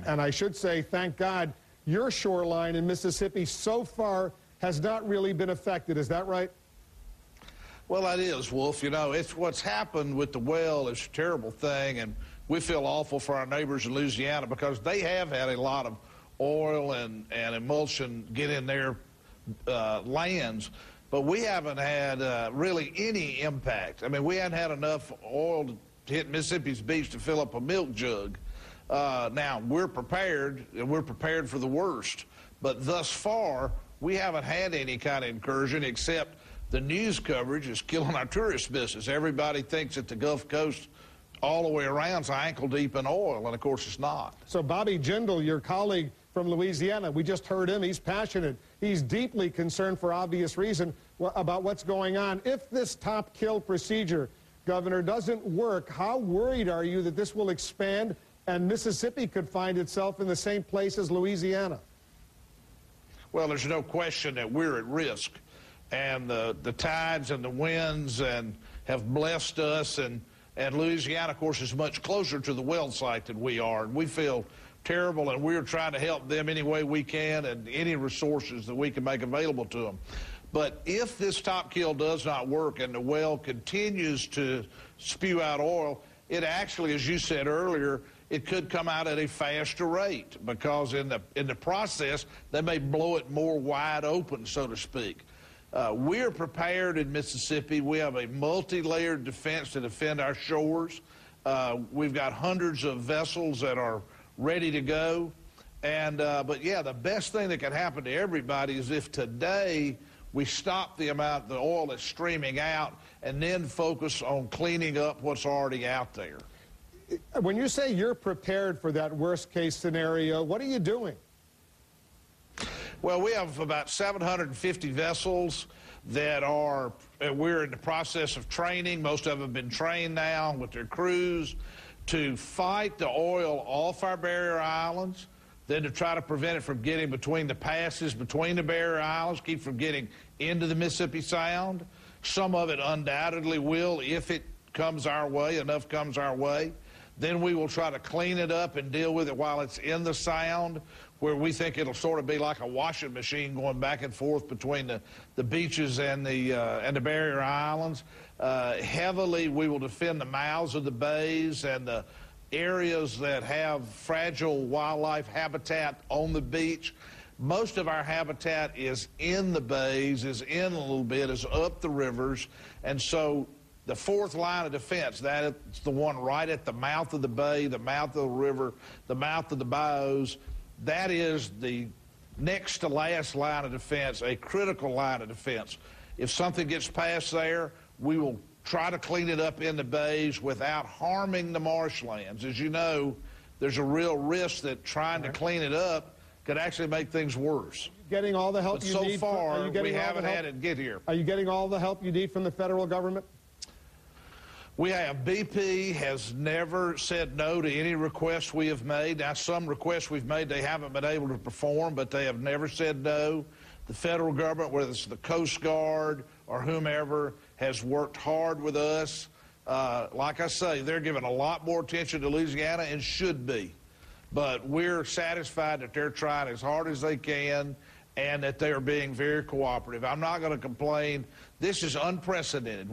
And I should say, thank God, your shoreline in Mississippi so far has not really been affected. Is that right? Well, that is, Wolf. You know, it's what's happened with the well is a terrible thing, and we feel awful for our neighbors in Louisiana because they have had a lot of oil and emulsion get in their lands, but we haven't had really any impact. I mean, we haven't had enough oil to hit Mississippi's beach to fill up a milk jug. Now, we're prepared, and we're prepared for the worst, but thus far, we haven't had any kind of incursion except the news coverage is killing our tourist business. Everybody thinks that the Gulf Coast all the way around is ankle deep in oil, and of course it's not. So Bobby Jindal, your colleague from Louisiana, we just heard him. He's passionate. He's deeply concerned for obvious reason about what's going on. If this top kill procedure, Governor, doesn't work, how worried are you that this will expand and Mississippi could find itself in the same place as Louisiana? Well, there's no question that we're at risk. And the tides and the winds and have blessed us, and Louisiana, of course, is much closer to the well site than we are, and we feel terrible, and we're trying to help them any way we can and any resources that we can make available to them. But if this top kill does not work and the well continues to spew out oil, it actually, as you said earlier, it could come out at a faster rate because in the process, they may blow it more wide open, so to speak. We're prepared in Mississippi. We have a multi-layered defense to defend our shores. We've got hundreds of vessels that are ready to go. But yeah, the best thing that can happen to everybody is if today we stop the amount of the oil that's streaming out and then focus on cleaning up what's already out there. When you say you're prepared for that worst-case scenario, what are you doing? Well, we have about 750 vessels that we're in the process of training. Most of them have been trained now with their crews to fight the oil off our barrier islands, then to try to prevent it from getting between the passes, between the barrier islands, keep from getting into the Mississippi Sound. Some of it undoubtedly will if it comes our way, enough comes our way. Then we will try to clean it up and deal with it while it's in the Sound, where we think it'll sort of be like a washing machine going back and forth between the beaches and the barrier islands. Heavily, we will defend the mouths of the bays and the areas that have fragile wildlife habitat on the beach. Most of our habitat is in the bays, is in a little bit, is up the rivers, and so the fourth line of defense, that's the one right at the mouth of the bay, the mouth of the river, the mouth of the bayous. That is the next to last line of defense, a critical line of defense. If something gets past there, we will try to clean it up in the bays without harming the marshlands. As you know, there's a real risk that trying to clean it up could actually make things worse. Getting all the help but you so need? So far, we haven't had it get here. Are you getting all the help you need from the federal government? We have. BP has never said no to any requests we have made. Now, some requests we've made they haven't been able to perform, but they have never said no. The federal government, whether it's the Coast Guard or whomever, has worked hard with us. Like I say, they're giving a lot more attention to Louisiana and should be. But we're satisfied that they're trying as hard as they can and that they are being very cooperative. I'm not going to complain. This is unprecedented.